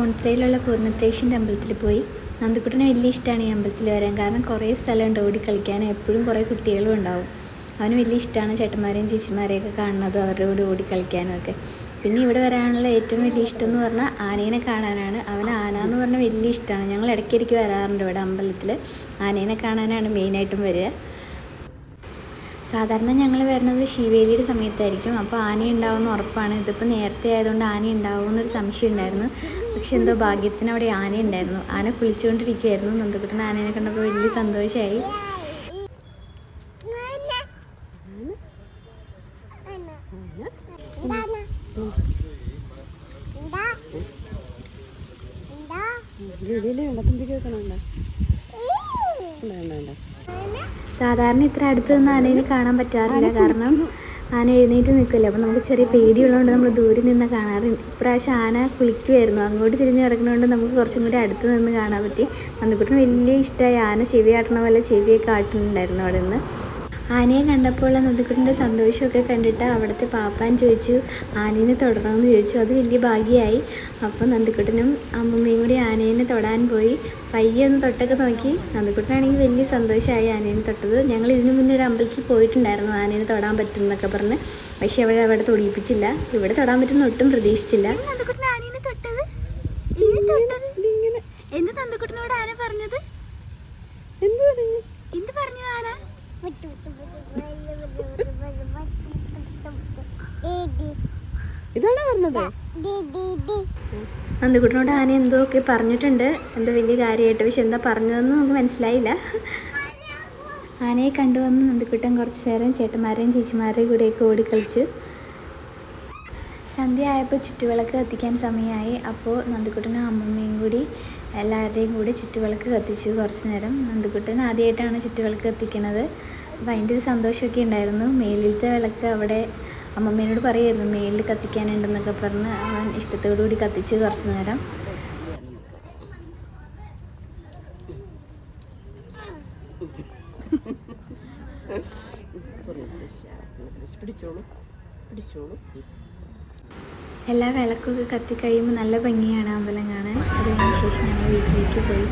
പൂണിത്തുറയിലുള്ള പൂർണ്ണത്രേശ്വരൻ്റെ അമ്പലത്തിൽ പോയി. നന്ദുക്കുട്ടന് വലിയ ഇഷ്ടമാണ് ഈ അമ്പലത്തിൽ വരാൻ. കാരണം കുറേ സ്ഥലമുണ്ട് ഓടി കളിക്കാനും, എപ്പോഴും കുറേ കുട്ടികളും ഉണ്ടാവും. അവന് വലിയ ഇഷ്ടമാണ് ചേട്ടന്മാരെയും ചേച്ചിമാരെയൊക്കെ കാണുന്നതും അവരുടെ കൂടെ ഓടി കളിക്കാനും ഒക്കെ. പിന്നെ ഇവിടെ വരാനുള്ള ഏറ്റവും വലിയ ഇഷ്ടം എന്ന് പറഞ്ഞാൽ ആനേനെ കാണാനാണ്. അവന് ആന എന്ന് പറഞ്ഞാൽ വലിയ ഇഷ്ടമാണ്. ഞങ്ങൾ ഇടയ്ക്കിടയ്ക്ക് വരാറുണ്ട് ഇവിടെ അമ്പലത്തിൽ. ആനേനെ കാണാനാണ് മെയിനായിട്ടും വരിക. സാധാരണ ഞങ്ങൾ വരുന്നത് ശിവേലിയുടെ സമയത്തായിരിക്കും. അപ്പോൾ ആന ഉണ്ടാവുമെന്ന് ഉറപ്പാണ്. ഇതിപ്പോൾ നേരത്തെ ആയതുകൊണ്ട് ആന ഉണ്ടാവുമെന്നൊരു സംശയം ഉണ്ടായിരുന്നു. പക്ഷെ എന്തോ ഭാഗ്യത്തിന് അവിടെ ആന ഉണ്ടായിരുന്നു. ആന കുളിച്ചുകൊണ്ടിരിക്കുമായിരുന്നു. നന്ദുക്കുട്ടൻ ആനേനെ കണ്ടപ്പോൾ വലിയ സന്തോഷമായി. സാധാരണ ഇത്ര അടുത്ത് നിന്ന് ആനേനെ കാണാൻ പറ്റാറില്ല. കാരണം ആന എഴുന്നേറ്റ് നിൽക്കില്ല. അപ്പോൾ നമുക്ക് ചെറിയ പേടിയുള്ളതുകൊണ്ട് നമ്മൾ ദൂരെ നിന്ന് കാണാറ്. ഇപ്രാവശ്യം ആന കുളിക്കുമായിരുന്നു. അങ്ങോട്ട് തിരിഞ്ഞ് കിടക്കുന്നതുകൊണ്ട് നമുക്ക് കുറച്ചും കൂടി അടുത്ത് നിന്ന് കാണാൻ പറ്റി. നന്ദുക്കുട്ടന് വലിയ ഇഷ്ടമായി. ആന ചെവി ആട്ടണ പോലെ ചെവിയൊക്കെ ആട്ടുന്നുണ്ടായിരുന്നു അവിടെ നിന്ന്. ആനയെ കണ്ടപ്പോൾ നന്ദുക്കുട്ടൻ്റെ സന്തോഷമൊക്കെ കണ്ടിട്ട് അവിടുത്തെ പാപ്പാൻ ചോദിച്ചു ആനേനെ തൊടണമെന്ന് ചോദിച്ചു. അത് വലിയ ഭാഗ്യമായി. അപ്പോൾ നന്ദുക്കുട്ടനും അമ്മമ്മയും കൂടി ആനേനെ തൊടാൻ പോയി. പയ്യെ ഒന്ന് തൊട്ടൊക്കെ നോക്കി. നന്ദുക്കുട്ടനാണെങ്കിൽ വലിയ സന്തോഷമായി ആനേനെ തൊട്ടത്. ഞങ്ങൾ ഇതിനു മുന്നേ ഒരു അമ്പലത്തിൽ പോയിട്ടുണ്ടായിരുന്നു ആനേനെ തൊടാൻ പറ്റും എന്നൊക്കെ പറഞ്ഞ്. പക്ഷെ അവിടെ തൊടിയിപ്പിച്ചില്ല. ഇവിടെ തൊടാൻ പറ്റുന്ന ഒട്ടും പ്രതീക്ഷിച്ചില്ല. നന്ദുക്കുട്ടൻ ആനേനെ തൊട്ടത് എന്ത്? നന്ദുക്കുട്ടനോട് ആന പറഞ്ഞത് എന്ത് പറഞ്ഞു ആന? ഇതാണ് പറഞ്ഞത്. നന്ദുക്കുട്ടനോട് ആന എന്തോ ഒക്കെ പറഞ്ഞിട്ടുണ്ട്, എന്തോ വലിയ കാര്യമായിട്ട്. പക്ഷെ എന്താ പറഞ്ഞതെന്ന് നമുക്ക് മനസ്സിലായില്ല. ആനയെ കണ്ടുവന്ന് നന്ദുക്കുട്ടൻ കുറച്ച് നേരം ചേട്ടന്മാരെയും ചേച്ചിമാരെയും കൂടെയൊക്കെ ഓടിക്കളിച്ച്. സന്ധ്യ ആയപ്പോൾ ചുറ്റുവിളക്ക് കത്തിക്കാൻ സമയമായി. അപ്പോൾ നന്ദുക്കുട്ടനും അമ്മമ്മയും കൂടി എല്ലാവരുടെയും കൂടി ചുറ്റുവിളക്ക് കത്തിച്ചു കുറച്ച് നേരം. നന്ദുക്കുട്ടൻ ആദ്യമായിട്ടാണ് ചുറ്റുവിളക്ക് കത്തിക്കുന്നത്. അപ്പോൾ അതിൻ്റെ ഒരു സന്തോഷമൊക്കെ ഉണ്ടായിരുന്നു. മേലിലത്തെ വിളക്ക് അവിടെ അമ്മമ്മേനോട് പറയുമായിരുന്നു മേലിൽ കത്തിക്കാനുണ്ടെന്നൊക്കെ പറഞ്ഞ് അവൻ ഇഷ്ടത്തോടു കൂടി കത്തിച്ച് കുറച്ച് നേരം. എല്ലാ വിളക്കൊക്കെ കത്തിക്കഴിയുമ്പോൾ നല്ല ഭംഗിയാണ് അമ്പലം കാണാൻ. അതിന് ശേഷം ഞങ്ങൾ വീട്ടിലേക്ക് പോയി.